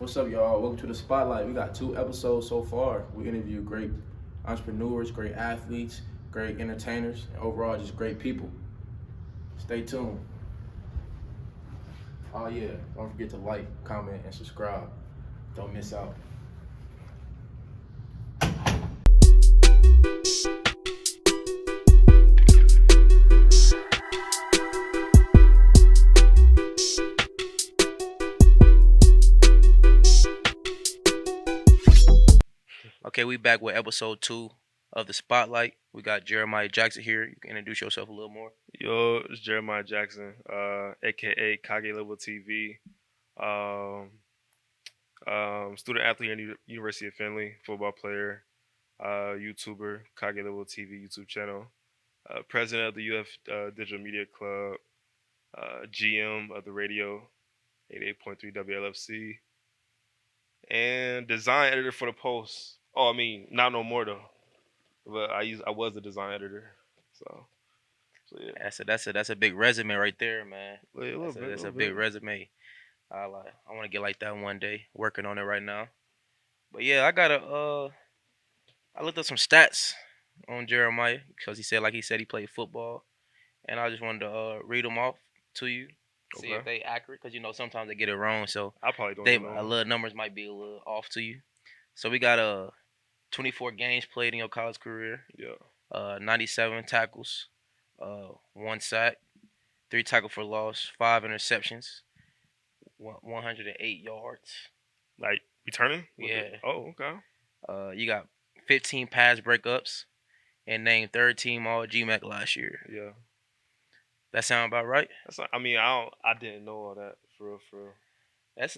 What's up, y'all? Welcome to the Spotlight. We got 2 episodes so far. We interviewed great entrepreneurs, great athletes, great entertainers, and overall just great people. Stay tuned. Oh yeah, don't forget to like, comment, and subscribe. Don't miss out. Okay, we back with episode 2 of the Spotlight. We got Jeremiah Jackson here. You can introduce yourself a little more. Yo, it's Jeremiah Jackson, aka Kage Level TV, um, student athlete at University of Findlay, football player, YouTuber, Kage Level TV YouTube channel, president of the UF Digital Media Club, GM of the radio 88.3 WLFC, and design editor for the Post. Oh, I mean, not no more though, but I was the design editor, so yeah. That's a big resume right there, man. A little bit, That's little a big bit. resume. I want to get like that one day. Working on it right now. But yeah, I looked up some stats on Jeremiah because he said he played football, and I just wanted to read them off to you, see if Okay. they accurate because sometimes they get it wrong, so I probably don't they even a know. little numbers might be a little off to you. So we got 24 games played in your college career, Yeah. 97 tackles, 1 sack, 3 tackle for loss, 5 interceptions, 108 yards. Like returning? Yeah. Oh, okay. You got 15 pass breakups and named third team All GMAC last year. Yeah. That sound about right? That's not, I mean, I didn't know all that for real, for real. That's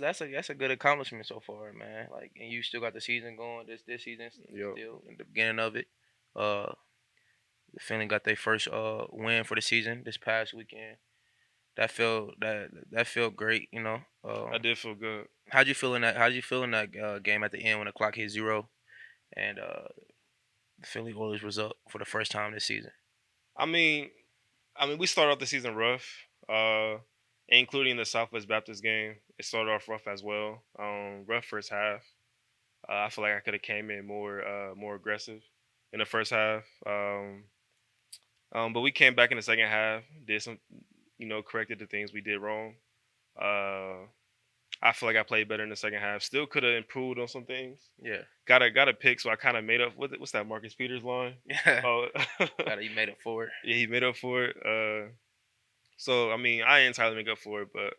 a good accomplishment so far, man. Like, and you still got the season going. This season Yep. still in the beginning of it. The Finley got their first win for the season this past weekend. That felt great, you know. I did feel good. How'd you feel in that game at the end when the clock hit zero and the Philly Oilers was up for the first time this season? I mean, we started off the season rough, including the Southwest Baptist game. It started off rough as well. Rough first half. I feel like I could have came in more aggressive in the first half. But we came back in the second half, did some, corrected the things we did wrong. Uh, I feel like I played better in the second half. Still could have improved on some things. Yeah. Got a pick, so I kind of made up. What's that Marcus Peters line? Yeah. Oh, You made up for it. yeah, he made up for it. So I mean, I didn't entirely make up for it, but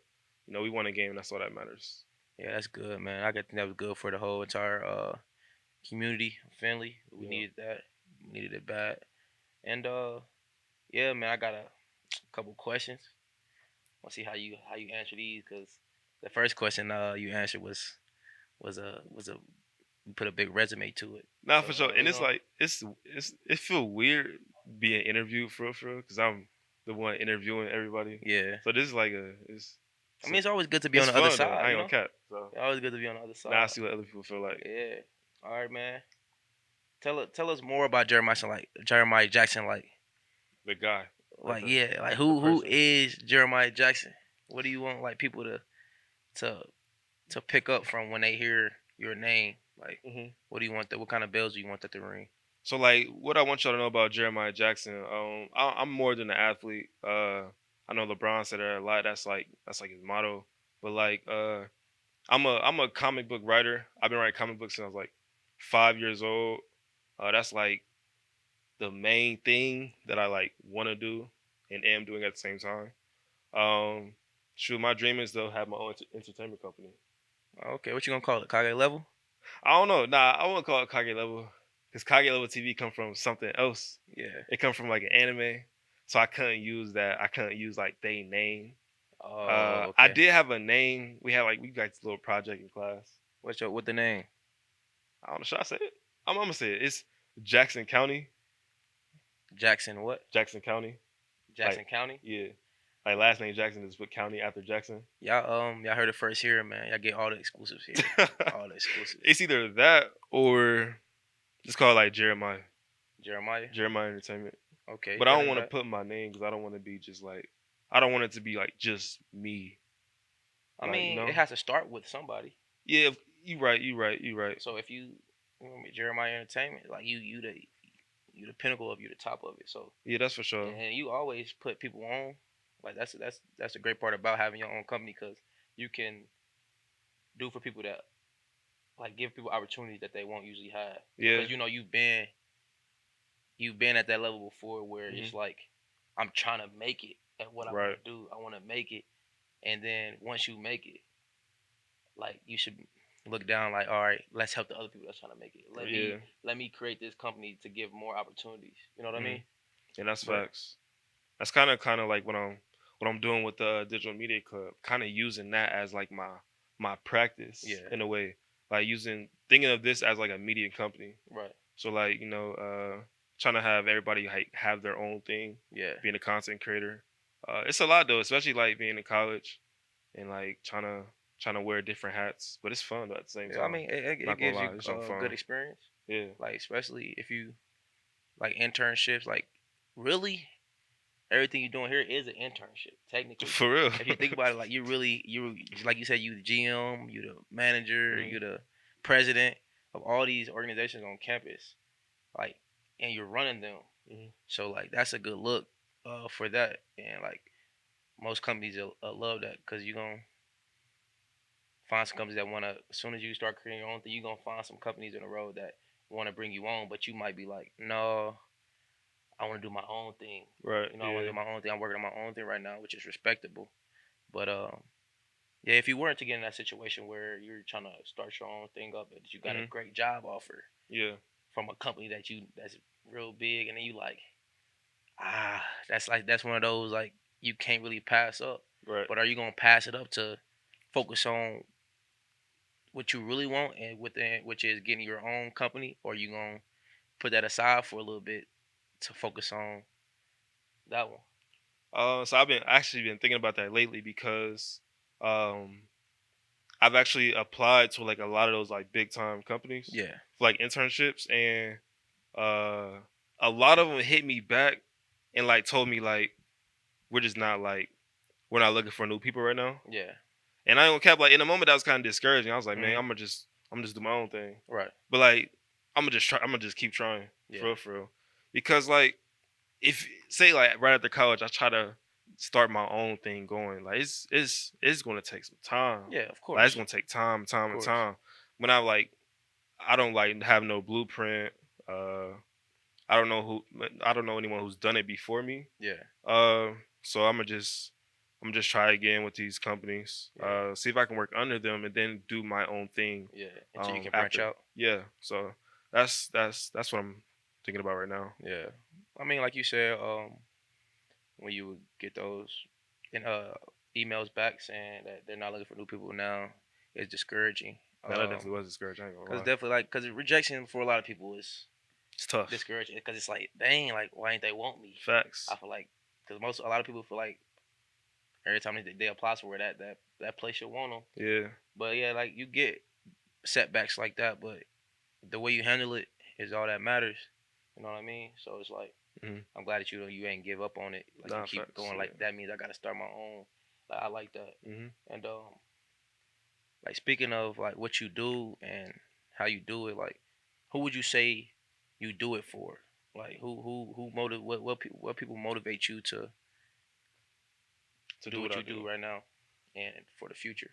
we won a game, and that's all that matters. Yeah, that's good, man. I think that was good for the whole entire community, Finley. We Yeah. needed that. We needed it bad. And yeah, man, I got a couple questions. We'll see how you answer these because the first question you answered was a you put a big resume to it. Nah, So for sure. And we it's gonna like it feel weird being interviewed for real, because I'm the one interviewing everybody. yeah. So this is like it's I mean, it's always good to be on it's the other fun though. side. I ain't gonna cap. So It's always good to be on the other side. now I see what other people feel like. Yeah. All right, man. Tell us more about Jeremiah Jackson. The guy. Yeah. Like the who person. is Jeremiah Jackson? What do you want like people to to pick up from when they hear your name? Like, Hmm. what do you want? What kind of bells do you want that to ring? So like, what I want y'all to know about Jeremiah Jackson, I'm more than an athlete. I know LeBron said that a lot. That's like his motto. But like, I'm a comic book writer. I've been writing comic books since I was like 5 years old. That's like the main thing that I like want to do and am doing at the same time. Um, shoot, my dream is to have my own entertainment company. Okay, what you gonna call it? Kage level? I don't know. Nah, I won't call it Kage Level because Kage Level TV come from something else. Yeah. It come from like an anime, so I couldn't use that. I couldn't use like they name. Oh, I okay. did have a name. We got this little project in class. What the name? I don't know. Should I say it? I'm gonna say it. It's Jackson County. Jackson what? Jackson County. Jackson County? Yeah. Like last name Jackson is what county after Jackson. Y'all heard it first here, man. Y'all get all the exclusives here. All the exclusives. It's either that or just call it like Jeremiah. Jeremiah? Jeremiah Entertainment. Okay. But I don't better want to than put my name because I don't want to be just like, I don't want it to be like just me. that. I Like, mean, it has to start with somebody. Yeah, you right, you right, you right. So if you know, Jeremiah Entertainment, like you the pinnacle of you the top of it. So Yeah, that's for sure. and you always put people on. Like that's a great part about having your own company because you can do for people that like give people opportunities that they won't usually have Yeah. because you know you've been at that level before where Hmm. it's like I'm trying to make it at what I want Right. to do. I want to make it, and then once you make it, like you should look down like, all right, let's help the other people that's trying to make it. Let me Yeah. let me create this company to give more opportunities. You know what I Hmm. mean? And that's But facts. That's kind of like what I'm doing with the digital media club. Kind of using that as like my practice yeah, in a way. Like thinking of this as like a media company. right, So like trying to have everybody like have their own thing, yeah. being a content creator. It's a lot though, especially like being in college and like trying to wear different hats. But it's fun though, at the same Yeah, I time. mean, it Not gonna gives you lie, it's so a good fun. experience. Yeah, Like especially if you like internships. Like really, everything you're doing here is an internship technically. for real. If you think about it, like you like you said, you the GM, you the manager, Hmm. you the president of all these organizations on campus. Like, and you're running them. Hmm. So like that's a good look for that. And like most companies will love that because you're gonna find some companies that wanna as soon as you start creating your own thing, you're gonna find some companies in a row that wanna bring you on, but you might be like, no, I wanna do my own thing. Right. You know, I wanna Yeah. do my own thing. I'm working on my own thing right now, which is respectable. But yeah, if you weren't to get in that situation where you're trying to start your own thing up, but you got a Hmm. great job offer Yeah. from a company that's real big, and then you like, ah, that's one of those like you can't really pass up. Right. But are you gonna pass it up to focus on what you really want and within which is getting your own company, or you gonna put that aside for a little bit to focus on that one? So I've been actually been thinking about that lately because um I've actually applied to like a lot of those like big time companies Yeah, for like internships, and uh a lot of them hit me back and like told me like we're just not like we're not looking for new people right now. yeah, And I don't cap, like in the moment that was kind of discouraging. I was like, man, hmm, I'm gonna just do my own thing. right, But like I'm gonna just keep trying yeah, for real. Because like if say like right after college I try to start my own thing going, like it's gonna take some time. yeah. Of Like it's course, gonna take time, of time and course. time. When I don't like have no blueprint. Uh I don't know anyone who's done it before me. Yeah, Uh so I'm just try again with these companies. yeah, See if I can work under them and then do my own thing yeah. Until you can branch after. out. Yeah. So that's what I'm thinking about right now. Yeah, I mean, like you said, when you would get those in emails back saying that they're not looking for new people now, it's discouraging. That definitely was discouraging, I ain't gonna Cause lie. definitely like cause rejection for a lot of people is It's tough. discouraging. Cause it's like dang, like why ain't they want me? I Facts. feel like cause a lot of people feel like every time they apply somewhere that place should want them. Yeah. But yeah, like you get setbacks like that, but the way you handle it is all that matters. You know what I mean? So it's like Hmm. I'm glad that you ain't give up on it. Like you Nah, keep facts. going. Like that means I gotta start my own. Like I like that. Yeah. Hmm. And like speaking of like what you do and how you do it, like who would you say you do it for? Like who motive what people motivate you to To do do what what I you do. do right now and for the future?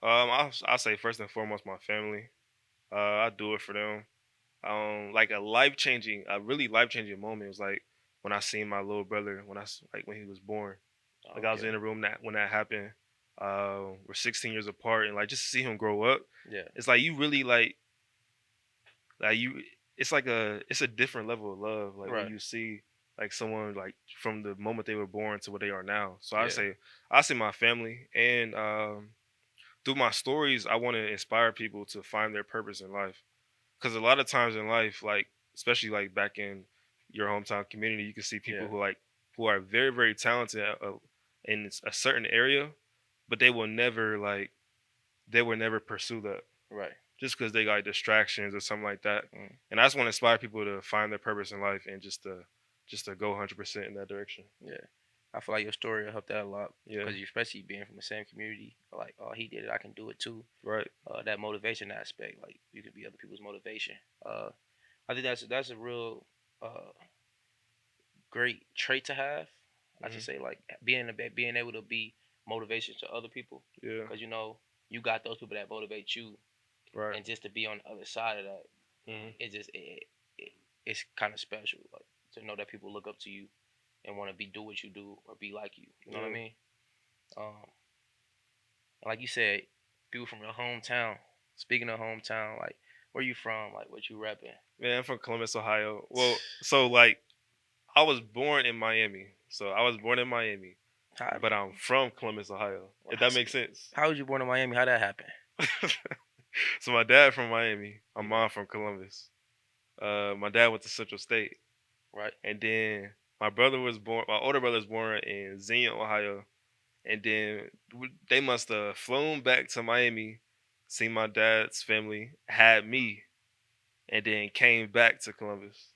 I'll say first and foremost my family. I do it for them. Like a really life changing moment was like when I seen my little brother like when he was born. Like I was Okay. in the room that when that happened. We're 16 years apart, and like just to see him grow up, Yeah. it's like you really like you. It's a different level of love. Like when Right. you see like someone like from the moment they were born to what they are now. So Yeah. I say my family, and through my stories, I want to inspire people to find their purpose in life. Because a lot of times in life, like especially like back in your hometown community, you can see people Yeah. who are very very talented in a certain area, but they will never pursue that Right. just because they got distractions or something like that. Mm. And I just want to inspire people to find their purpose in life and just to go 100% in that direction. Yeah. I feel like your story will help that a lot Yeah. because you, especially being from the same community, like, oh, he did it, I can do it too. Right. That motivation aspect, like you could be other people's motivation. I think that's a real uh, great trait to have. I should Mhm. say, like being able to be motivation to other people, Yeah. because you got those people that motivate you, Right. and just to be on the other side of that, Mhm. it it's kind of special, like to know that people look up to you and want to do what you do or be like you. You know what I Yeah. mean? Um, like you said, people from your hometown. Speaking of hometown, like where you from? Like what you repping? Man, I'm from Columbus, Ohio. Well, so like I was born in Miami. So I was born in Miami, How, but I'm from Columbus, Ohio. If how, that makes sense. how was you born in Miami? How that happen? So my dad from Miami, my Yeah. mom from Columbus. My dad went to Central State, Right. and then my older brother was born in Xenia, Ohio, and then they must have flown back to Miami, seen my dad's family, had me, and then came back to Columbus.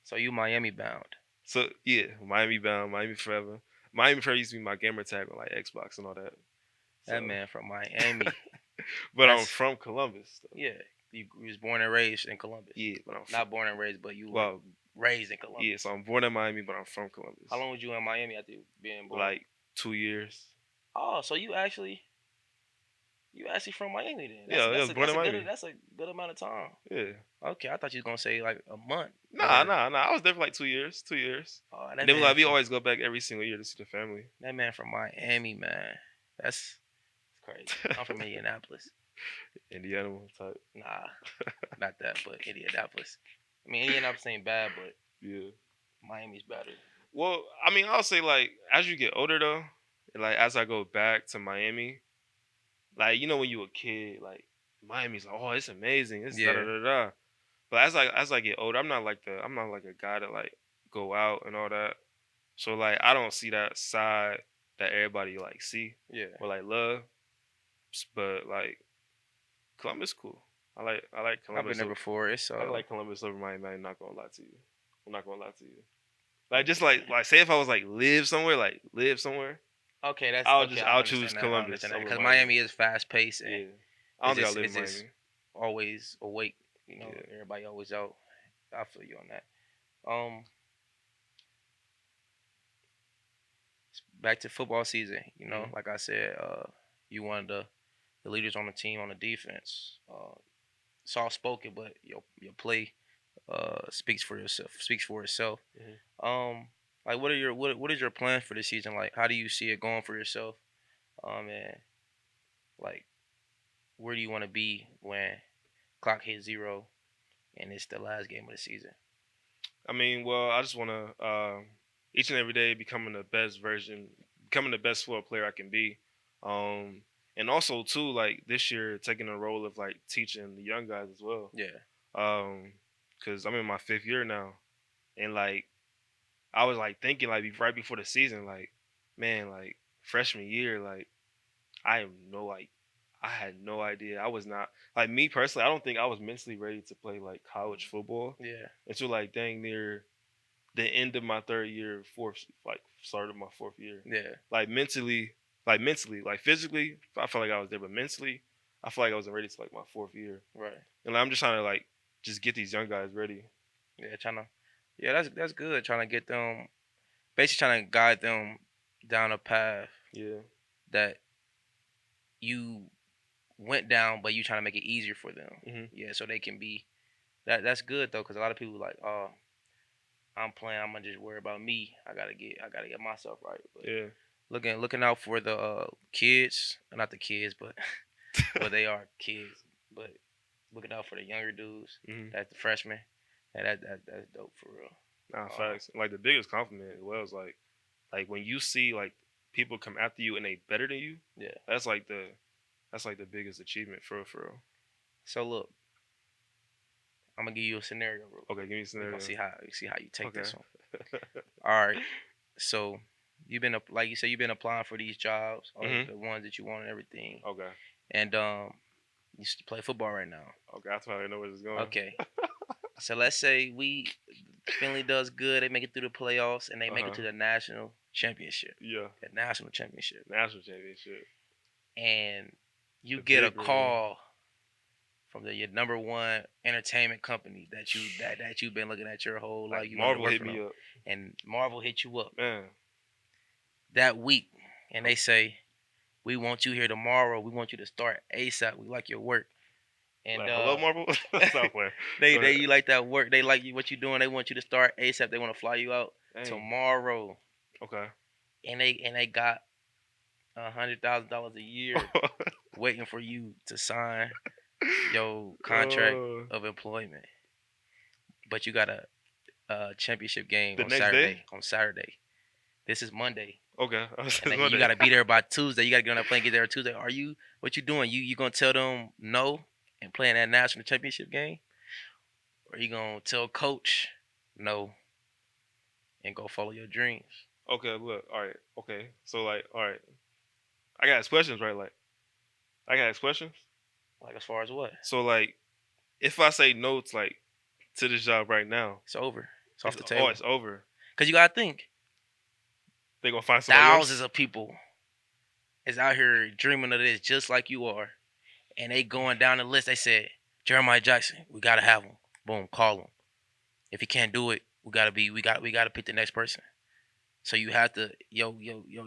So you Miami bound. So yeah, Miami bound, Miami forever. Miami forever used to be my gamer tag on like Xbox and all that. That So, man from Miami. but I'm That's from Columbus. Though. yeah. You was born and raised in Columbus. Yeah, but Not born and raised, but you were well, raised in Columbus. yeah. So I'm born in Miami, but I'm from Columbus. How long was you in Miami after being born? Like 2 years. Oh, so you actually from Miami then? Yeah, I was born in Miami. That's a good amount of time. Yeah. Okay, I thought you was gonna say like a month. Nah. I was there for like 2 years. 2 years. Oh, And then like we always go back every single year to see the family. that man from Miami, man. That's crazy. I'm from Indianapolis. Indiana type. Nah, not that, but Indianapolis. I mean, Indianapolis ain't bad, but Yeah. Miami's better. Well, I mean, I'll say like as you get older though, and, like as I go back to Miami, like when you a kid, like Miami's like, oh, it's amazing, it's da da Yeah. da da. But as I get older, I'm not like a guy to like go out and all that. So like I don't see that side that everybody like see Yeah. or like love. But like Columbus cool. I like I've been Columbus. there before. It's I like Columbus over Miami. I'm not gonna lie to you. I'm not gonna lie to you. Like just like say if I was like live somewhere, okay. That's okay. I'll choose Columbus Understand that over because Miami. Miami is fast paced and Yeah, I don't think I it's live in just Miami. always awake. Yeah. Everybody always out. I feel you on that. Um, back to football season. Mhm. Like I said, you one of the leaders on the team on the defense. Soft spoken, but your play speaks for yourself. Speaks for itself. Mhm. Like what is your plan for this season? Like how do you see it going for yourself? And like where do you want to be when clock hits zero and it's the last game of the season? I mean, well, I just want to each and every day becoming the best football player I can be. And also too, like this year, taking a role of like teaching the young guys as well. Yeah. Because I'm in my 5th year now, and like I was like thinking like right before the season, like man, like freshman year, like I am no like I had no idea. I was not like me personally. I don't think I was mentally ready to play like college football Yeah. until like dang near the end of my 3rd year, start of my 4th year. Yeah. Like physically, I felt like I was there, but mentally, I feel like I wasn't ready to like my 4th year. Right. And like, I'm just trying to like just get these young guys ready. Yeah. Yeah. That's good. Trying to get them, basically trying to guide them down a path Yeah. that you went down, but you trying to make it easier for them. Mhm. Yeah. So they can be. That's good though, because a lot of people like, oh, I'm playing. I'm gonna just worry about me. I gotta get myself right. But Yeah. looking out for the kids, not the kids, but well, they are kids, but looking out for the younger dudes. Mhm. That's the freshmen. And that's dope for real. Nah, facts. Like the biggest compliment as well is like when you see like people come after you and they better than you. Yeah. That's like the biggest achievement for real. So look, I'm gonna give you a scenario, real quick. Okay, give me a We're scenario. gonna see how you take Okay. this one. All right. So like you said, you've been applying for these jobs, or Mhm. the ones that you want and everything. Okay. And you play football right now. Okay, that's how I know where this is going. Okay. So let's say Finley does good, they make it through the playoffs, and they make it Uh-huh. to the national championship, Yeah. the national championship, National championship. and you The get a big ring. call from your number one entertainment company that you've been looking at your whole life. Like You wanted to Marvel work hit for me them, up. and Marvel hit you up Man. that week, and they say, "We want you here tomorrow. We want you to start ASAP. We like your work." And Like, hello, Marvel? Stop playing. they Go ahead. you like that work. They like you what you doing. They want you to start ASAP. They want to fly you out Dang. tomorrow, Okay. and they got $100,000 a year waiting for you to sign your contract of employment. But you got a championship game The on next Saturday. day? On Saturday, this is Monday, Okay. and then you got to be there by Tuesday. You got to get on that plane, get there Tuesday. What you doing? You gonna tell them no and play in that national championship game, or you gonna tell coach no and go follow your dreams? Okay, look. All right. Okay. So, like, all right. I got questions, right? Like, I got questions. Like as far as what? So, like, if I say no to, like, to this job right now, It's over. It's off it's, the table. it's over. Cause you gotta think They gonna find somebody thousands else. of people is out here dreaming of this just like you are, and they going down the list. They said Jeremiah Jackson, we gotta have him. Boom, call him. If he can't do it, we gotta pick the next person. So you have to your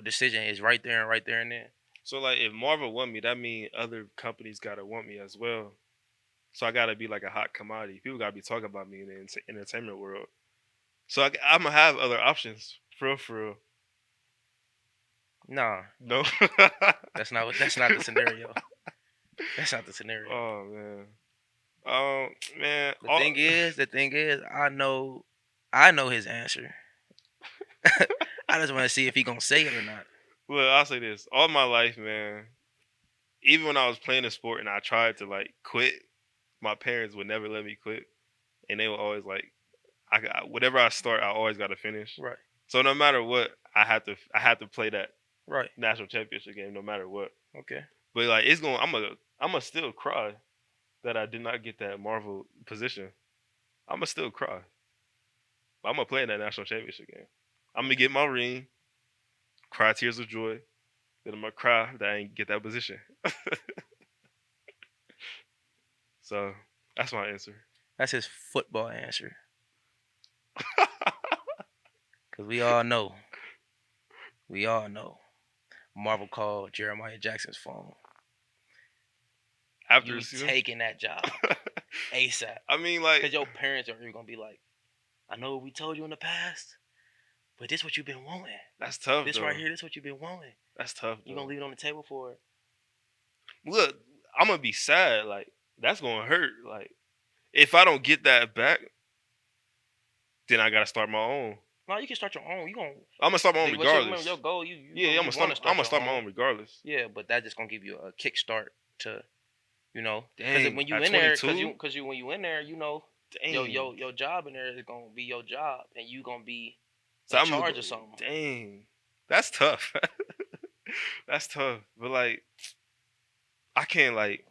decision is right there and then. So, like, if Marvel want me, that means other companies gotta want me as well. So I gotta be like a hot commodity. People gotta be talking about me in the entertainment world. So I'm gonna have other options. For real. Nah, No. that's not the scenario. That's not the scenario. Oh man. Man. The thing is, I know his answer. I just want to see if he gonna say it or not. Well, I'll say this: all my life, man. Even when I was playing a sport and I tried to like quit, my parents would never let me quit, and they were always like, whatever I start, I always got to finish. Right. So no matter what, I had to play that Right. national championship game, no matter what. Okay. But like, I'm gonna still cry that I did not get that Marvel position. I'm gonna still cry. But I'm gonna play in that national championship game. I'm gonna get my ring, cry tears of joy. Then I'm gonna cry that I ain't get that position. So that's my answer. That's his football answer. Cause we all know. Marvel called Jeremiah Jackson's phone. After You the season, taking that job ASAP. I mean, like, Cause your parents are gonna be like, I know we told you in the past, but this what you've been wanting. that's tough. This though. right here, this what you've been wanting. That's tough. You though. gonna leave it on the table for it? Look, I'm gonna be sad. Like, that's gonna hurt. Like, if I don't get that back, then I gotta start my own. No, you can start your own. I'm gonna start my own Remember regardless. your goal, you Yeah, I'm gonna start my own regardless. Yeah, but that's just gonna give you a kickstart to, because Dang, when you at in there, 22? because when you in there, Dang. your job in there is gonna be your job, and you gonna be So in I'm charge of something. Dang, that's tough. That's tough. But like, I can't like.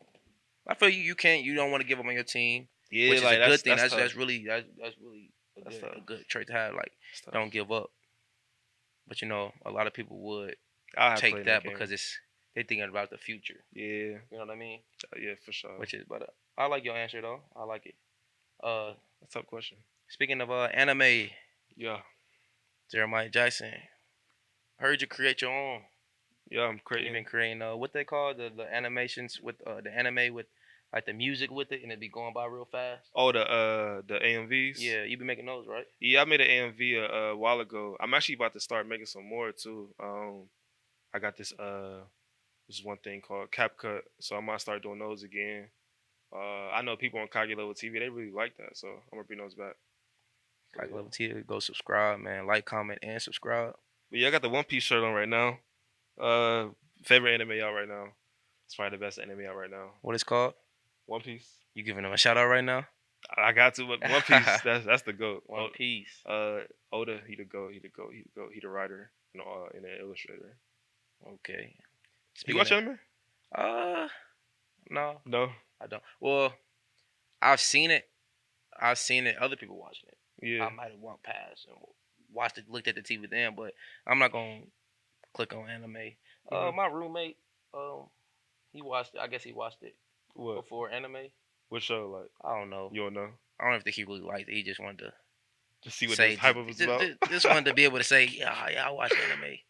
I feel you can't. You don't want to give up on your team, Yeah, which is like a good thing. That's That's tough. really a good trait to have. Like, That's tough. don't give up. But a lot of people would I'll have to play take in that game. because they're thinking about the future. Yeah, You know what I mean? yeah, for sure. But I like your answer though. I like it. That's a tough question. Speaking of anime, Yeah, Jeremiah Jackson, heard you create your own. yeah, I'm You've creating. been creating what they call the animations with the anime with like the music with it, and it be going by real fast. Oh, the AMVs. Yeah, you been making those, right? Yeah, I made an AMV a while ago. I'm actually about to start making some more too. I got this one thing called CapCut, so I might start doing those again. I know people on Kage Level TV, they really like that, so I'm gonna bring those back. Like Level T, go subscribe, man. Like, comment, and subscribe. But yeah, I got the One Piece shirt on right now. Favorite anime out right now. It's probably the best anime out right now. What it's called? One Piece. You giving them a shout out right now? I got to, but One Piece. that's the goat. One Piece. Oda, he the goat. He the writer and an illustrator. Okay. You watch anime? No, No. I don't. Well, I've seen it. Other people watching it. Yeah. I might have walked past and watched it, looked at the TV then, but I'm not gonna click on anime. Mhm. My roommate, he watched it. I guess he watched it What? before anime. What show? Like I don't know. you don't know? I don't think he really liked it. He just wanted to Just see what this say, hype was about. just wanted to be able to say, yeah, I watch anime, I which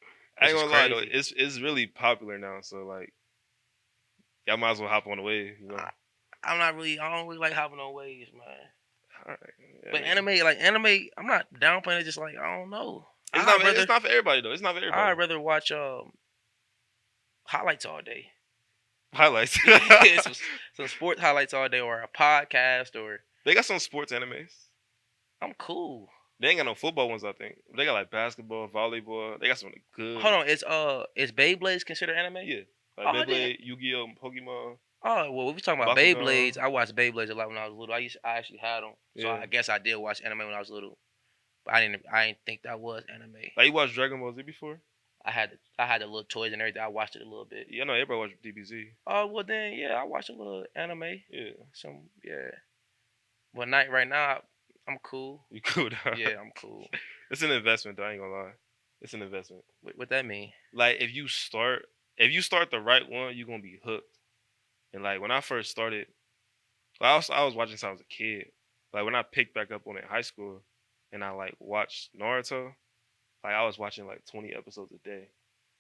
ain't is gonna lie though, crazy. it's really popular now. So like, y'all might as well hop on the wave. You know. I, I don't really like hopping on waves, man. Alright, yeah, But man. anime, I'm not downplaying it. Just like I don't know. It's not for everybody though. It's not for everybody. I'd rather watch highlights all day. Highlights. Yeah, some sports highlights all day, or a podcast, or They got some sports animes. I'm cool. They ain't got no football ones, I think. They got like basketball, volleyball. They got some good. Hold on, is Beyblades considered anime? Yeah. Like Oh, Beyblade, Yu-Gi-Oh, Pokemon, Oh well, we talking about Bakugan. Beyblades. I watched Beyblades a lot when I was little. I actually had them, so Yeah. I guess I did watch anime when I was little. But I didn't think that was anime. Like you watched Dragon Ball Z before? I had the little toys and everything. I watched it a little bit. Yeah, I know everybody watched DBZ. Oh well, then yeah, I watched a little anime. Yeah. Yeah. But not right now. I'm cool. You cool dog. Yeah, I'm cool. It's an investment though, I ain't gonna lie. It's an investment. What that mean? Like if you start the right one, you're gonna be hooked. And like when I first started, like, I was watching since I was a kid. Like when I picked back up on it in high school and I like watched Naruto, like I was watching like 20 episodes a day.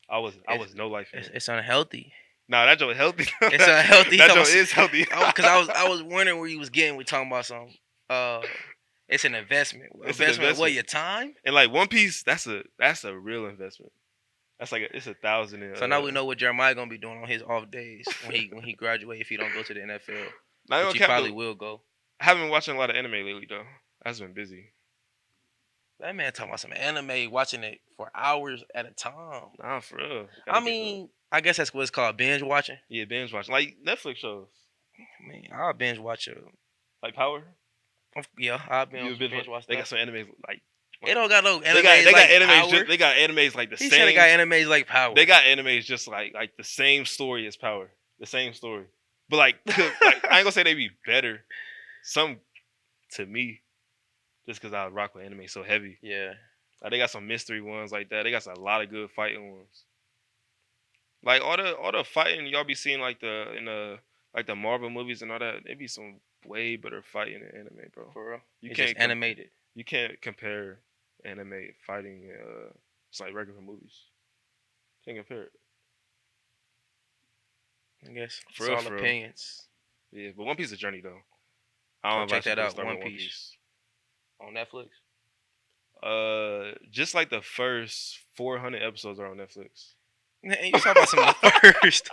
I was no life in it. It's unhealthy. Nah, that joke healthy. It's unhealthy. That joke is healthy. Because I was wondering where you was getting. We talking about some. It's an investment. It's an What? investment. Your time? And like One Piece, that's a real investment. That's like it's 1,000. So now we know what Jeremiah gonna be doing on his off days when he graduate if he don't go to the NFL. Now, Which he probably will go. I haven't been watching a lot of anime lately though. I just been busy. That man talking about some anime, watching it for hours at a time. Nah, for real. I mean, I guess that's what it's called, binge watching. Yeah, binge watching like Netflix shows. I mean, I'll binge watch a. Like Power. Yeah, I'll You binge watch. They got some animes like. They don't got no animes. They got like animes. Power. They got animes like the He same. said they got animes like Power. They got animes just like the same story as Power. The same story. But like I ain't gonna say they be better. Some to me, just because I rock with anime so heavy. Yeah. Like they got some mystery ones like that. They got a lot of good fighting ones. Like all the fighting y'all be seeing like the Marvel movies and all that. They be some way better fighting in anime, bro. For real. You Just animated. You can't compare anime fighting. It's like regular movies. Can't compare it. I guess. For It's real, all for real. opinions. Yeah, but One Piece is a journey though. I don't Check advise that people to out. start One with Piece. On Netflix. Just like the first 400 episodes are on Netflix. And you talking about some of the first.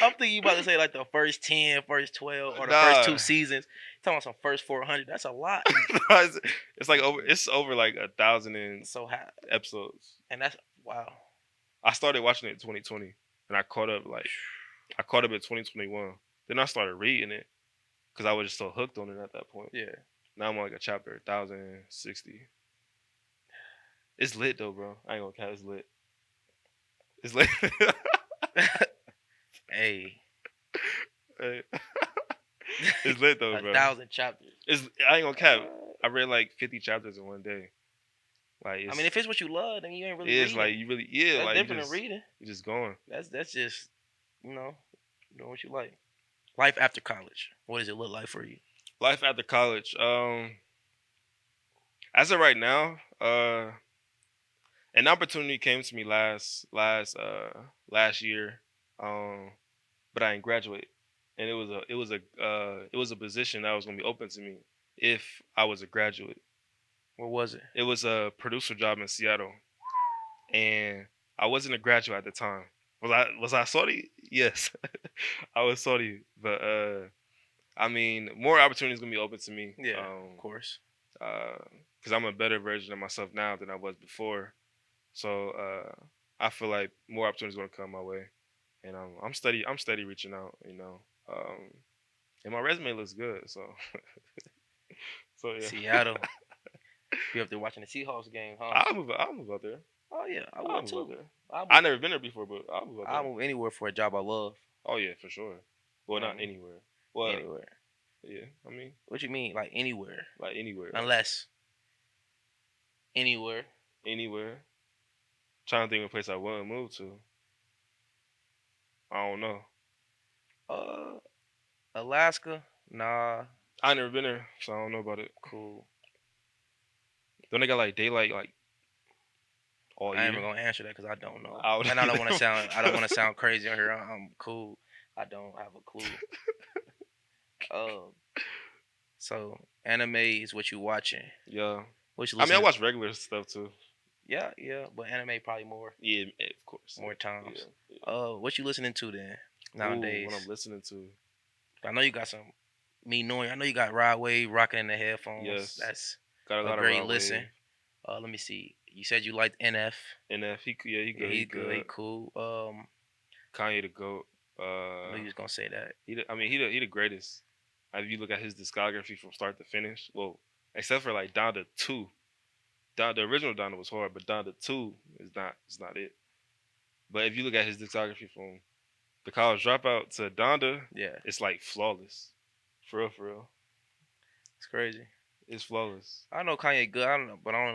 I'm thinking you about to say like the first 10, first 12, or the first 2 seasons. You talking about some first 400. That's a lot. It's like over like 1,000 So how? episodes. And that's wow. I started watching it in 2020, and I caught up in 2021. Then I started reading it because I was just so hooked on it at that point. Yeah. Now I'm on like a chapter 1,060. It's lit though, bro. I ain't gonna count. It's lit. It's lit. Hey. Hey. It's lit though, bro. 1,000 chapters. I ain't gonna cap. I read like 50 chapters in one day. Like, I mean, if it's what you love, then you ain't really. it's reading. like you really, yeah, That's like different than reading. You just going. That's just, doing what you like. Life after college. What does it look like for you? Life after college. As of right now, an opportunity came to me last year, but I didn't graduate, and it was a position that was gonna be open to me if I was a graduate. What was it? It was a producer job in Seattle, and I wasn't a graduate at the time. Was I salty? Yes, I was salty, but I mean, more opportunities gonna be open to me. Yeah, of course. Because I'm a better version of myself now than I was before. So I feel like more opportunities gonna come my way, and I'm steady reaching out, and my resume looks good. So yeah. Seattle. You up there watching the Seahawks game, huh? I'll move out there. Oh yeah, I I'll would move too. out there. I've never been there before, but I'll move out there. I'll move anywhere for a job I love. Oh yeah, for sure. Well, not anywhere. Well, Anywhere. yeah. I mean, What you mean, like anywhere? like anywhere. Unless anywhere. Anywhere. Trying to think of a place I wouldn't move to. I don't know. Uh, Alaska. Nah, I never been there, so I don't know about it. cool. Don't they got like daylight like all I ain't year? even gonna answer that because I don't know, I don't and I don't either. want to sound. I don't want to sound crazy on here. I'm cool. I don't have a clue. Um, so anime is what you watching. Yeah. What you I mean, I listening? watch regular stuff too. Yeah, yeah, but anime probably Yeah, of course. more Yeah. times. yeah. What you listening to then Ooh, nowadays? what I'm listening to. I know you got some. Me knowing, I know you got Rod Wave rocking in the headphones. Yes. That's Got a a lot of great Rod listen. Wave. Let me see. You said you liked NF. NF, he Yeah, good. he good. He cool. Kanye the goat. I knew you was gonna say that. He the greatest. If you look at his discography from start to finish, well, except for like Donda 2. The original Donda was hard, but Donda 2 is not it. But if you look at his discography from the college dropout to Donda, Yeah, it's like flawless. For real. it's crazy. It's flawless. I know Kanye good. I don't know, but I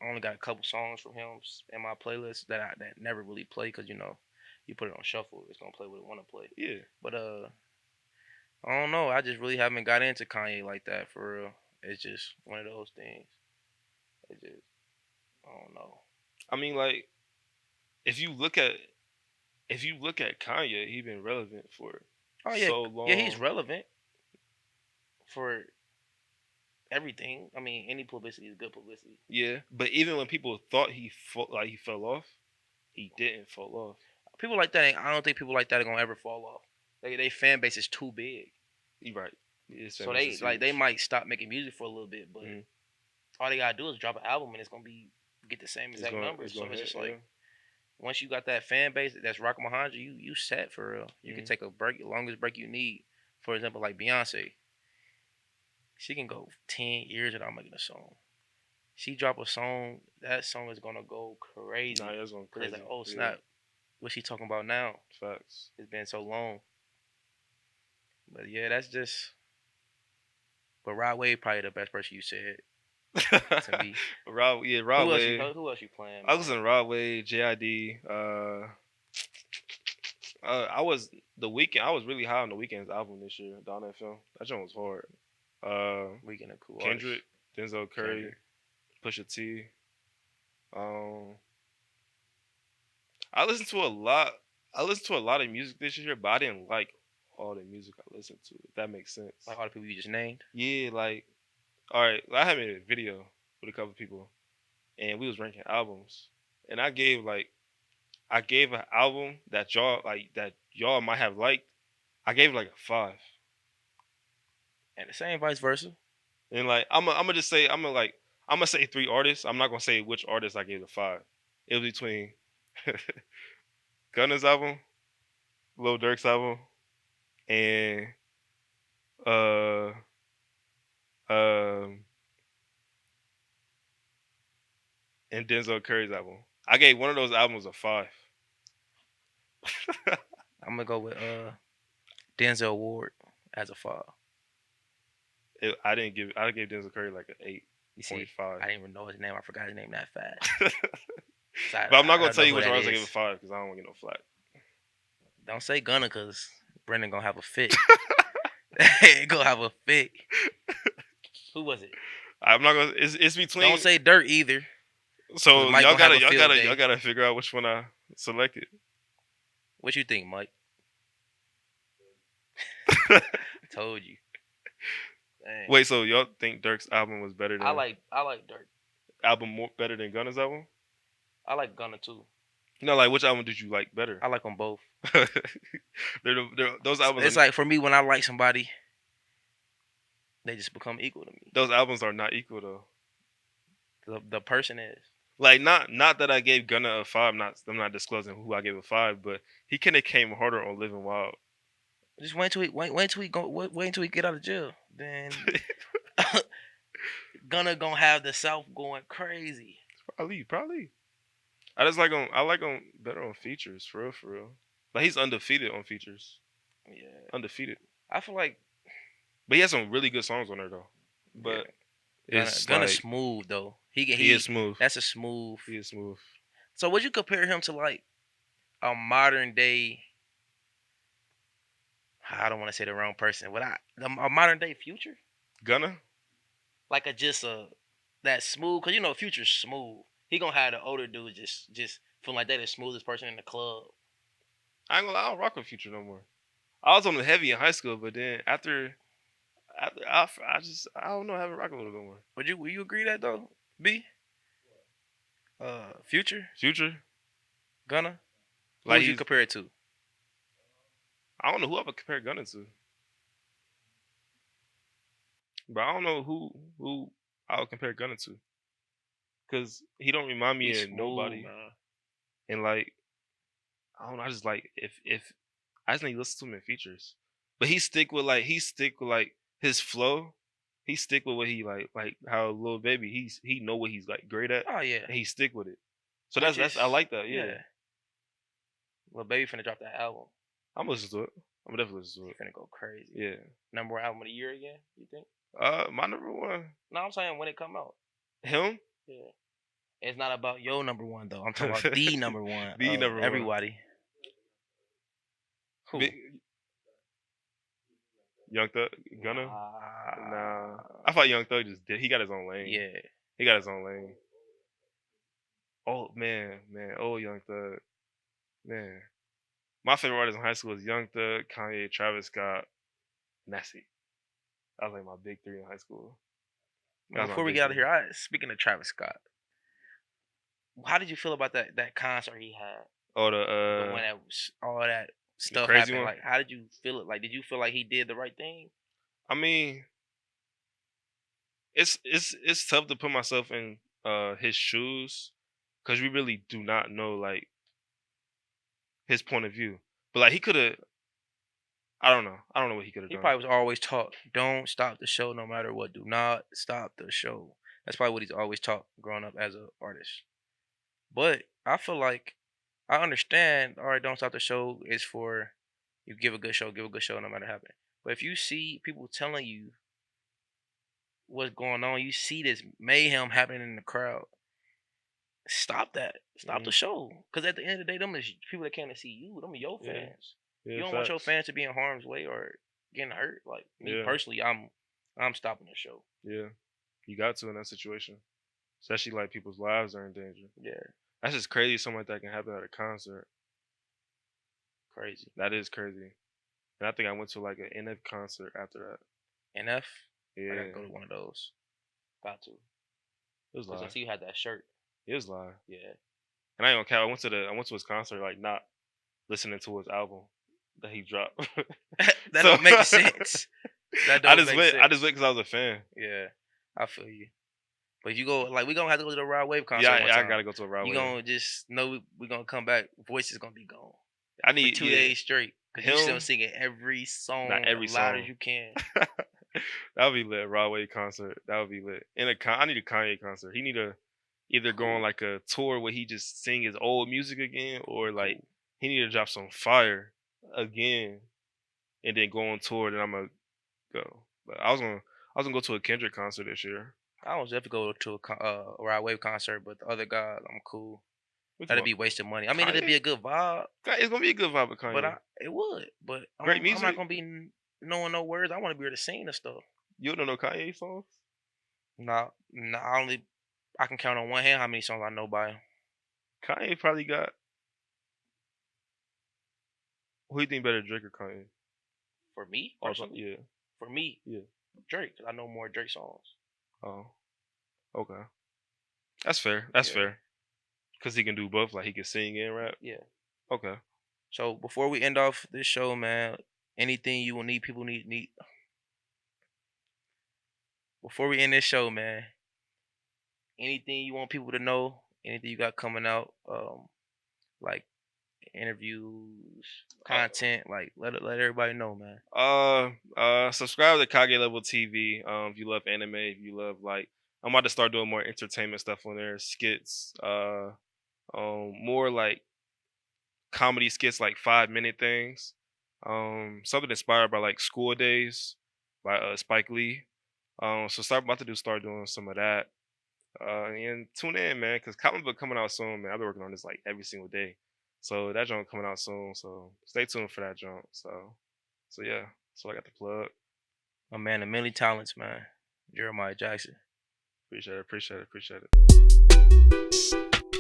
only got a couple songs from him in my playlist that never really play because you put it on shuffle, it's gonna play what it want to play. Yeah. But I don't know. I just really haven't got into Kanye like that for real. It's just one of those things. It just I don't know. I mean, like, if you look at Kanye, he been relevant for Oh yeah, so long. yeah, he's relevant for everything. I mean, any publicity is good publicity. Yeah, but even when people thought he fell off, he didn't fall off. People like that, I don't think people like that are gonna ever fall off. They fan base is too big, You right. His so fan they base is like they huge. might stop making music for a little bit, but Mhm. all they gotta do is drop an album and it's gonna get the same It's exact gonna- numbers. it's So gonna it's hit, just like yeah. once you got that fan base that's rocking behind you, you set for real. You can Mhm. take a break, the longest break you need. For example, like Beyonce, she can go 10 years without making a song. She drop a song, that song is gonna go crazy. Nah, that's going Cause it's crazy. like, oh Yeah, snap, what's she talking about now? facts. It's been so long. But yeah, that's just. But Rod Wave probably the best person you said to me. Rod Wave. Who else you playing? I Man? was in Rod Wave, JID. I was the weekend. I was really high on the Weekend's album this year. Don FM. That joint was hard. Weekend of cool Kendrick, Denzel Curry, Kendrick. Pusha T. I listened to a lot. I listened to a lot of music this year, but I didn't like all the music I listened to. If that makes sense. Like all the people you just named. Yeah, like all right. I had made a video with a couple people, and we was ranking albums, and I gave an album that y'all might have liked. I gave it like a 5. And the same vice versa. And like I'm gonna just say I'm gonna say 3 artists. I'm not gonna say which artist I gave a 5. It was between Gunna's album, Lil Durk's album, and uh um and Denzel Curry's album. I gave one of those albums a 5. I'm gonna go with Denzel Ward as a 5. I gave Denzel Curry like an You see, 8.5. I didn't even know his name. I forgot his name that fast. So But I'm not I gonna don't tell know you who which that artist I is. gave a 5 because I don't want to get no flack. Don't say Gunna because Brendan gonna have a fit. Gonna have a fit. Who was it? I'm not gonna. It's between. Don't say Dirt either. So 'cause Mike y'all gonna have a gotta field day. y'all gotta figure out which one I selected. What you think, Mike? Told you. Dang. Wait, so y'all think Dirk's album was better than I like Dirt. better than Gunna's album? I like Gunna too. No, like which album did you like better? I like them both. Those albums. It's like for me when I like somebody, they just become equal to me. Those albums are not equal though. The person is. Like not that I gave Gunna a 5. I'm not disclosing who I gave a 5, but he could have came harder on Living Wild. Just wait till he get out of jail. Then Gunna gonna have the South going crazy. Probably. I just like him. I like him better on features, for real. Like he's undefeated on features. Yeah. Undefeated. I feel like But he has some really good songs on there though. But it's Gunna's like, smooth though. He is smooth. That's a smooth. He is smooth. So would you compare him to like a modern day? I don't want to say the wrong person. A modern day Future? Gunna? Like a that smooth? Cause you know Future's smooth. He gonna have the older dude just feeling like they the smoothest person in the club. I ain't gonna lie, I don't rock with Future no more. I was on the heavy in high school, but then after I don't know, I haven't rocked with him no more. Will you agree that though? B? Future? Future? Gunna? Who Like would you compare it to? I don't know who I would compare Gunna to. But I don't know who I would compare Gunna to. Cause he don't remind me He's of nobody. man. And like I don't know, I just like if I just need to listen to him in features. But he stick with like his flow. He stick with what he like how Lil Baby, he know what he's like great at Oh yeah. and he stick with it. So Which that's is I like that, yeah. Lil Baby finna drop that album. I'm gonna listen to it. I'm gonna definitely listen to it. Finna go crazy. Yeah. Number one album of the year again, you think? My number one. No, I'm saying when it come out. Him? Yeah. It's not about your number one though. I'm talking about the number one. The number one. Everybody. Who? Young Thug, Gunna? Nah. I thought Young Thug just did. He got his own lane. Yeah. He got his own lane. Oh man, oh Young Thug, man. My favorite artist in high school was Young Thug, Kanye, Travis Scott, Nessie. That was like my big three in high school. Before we get out of here, speaking of Travis Scott, how did you feel about that concert he had? Oh, the one that was all that stuff crazy happened. one? Like, how did you feel it? Like, did you feel like he did the right thing? I mean, it's tough to put myself in his shoes because we really do not know like his point of view. But like he could have, I don't know what he could have He done. probably was always taught, don't stop the show no matter what. Do not stop the show. That's probably what he's always taught growing up as an artist. But I feel like I understand. All right, don't stop the show is for you give a good show no matter what happens. But if you see people telling you what's going on, you see this mayhem happening in the crowd. Stop that. Stop the show. Because at the end of the day, them is people that came to see you. Them are your fans. Yeah, you don't want your fans to be in harm's way or getting hurt. Like me personally, I'm stopping the show. Yeah, you got to in that situation, especially like people's lives are in danger. Yeah, that's just crazy. Something like that can happen at a concert. Crazy. That is crazy. And I think I went to like an NF concert after that. NF? Yeah. I gotta go to one of those. Got to. It was live. I see you had that shirt. It was live. Yeah. And I ain't gonna count. I went to his concert like not listening to his album that he dropped. That don't make sense. I just went because I was a fan. Yeah, I feel you. But you go like we gonna have to go to the Rod Wave concert. Yeah, I gotta go to a Rod Wave. You gonna just know we gonna come back. Voice is gonna be gone. I need for 2 days straight because you still singing every song not every as loud song. as you can. That would be lit. Rod Wave concert. That would be lit. I need a Kanye concert. He need to either go on like a tour where he just sing his old music again, or like he need to drop some fire again, and then go on tour. Then I'm gonna go. But I was gonna go to a Kendrick concert this year. I was definitely go to a Rod Wave concert, but the other guy, I'm cool. That'd be wasting money. I mean, it'd be a good vibe. It's gonna be a good vibe with Kanye. But it would. But great music. I'm not gonna be knowing no words. I want to be able to sing the stuff. You don't know Kanye songs? No, I can count on one hand how many songs I know by him. Kanye probably got. Who do you think better, Drake or Kanye? For me, personally, yeah. For me, yeah, Drake. Cause I know more Drake songs. Oh, okay. That's fair. That's fair. Cause he can do both. Like he can sing and rap. Yeah. Okay. So before we end off this show, man, anything you will need, people need. Before we end this show, man, anything you want people to know, anything you got coming out, like interviews, content, like let everybody know, man. Subscribe to Kage Level TV. If you love anime, if you love like, I'm about to start doing more entertainment stuff on there, skits, more like comedy skits, like 5-minute things. Something inspired by like School Days by Spike Lee. So start doing some of that. And tune in, man, because comic book coming out soon, man. I've been working on this like every single day. So that joint coming out soon. So stay tuned for that joint. So yeah. So I got the plug. My man, the many talents, man. Jeremiah Jackson. Appreciate it. Appreciate it. Appreciate it.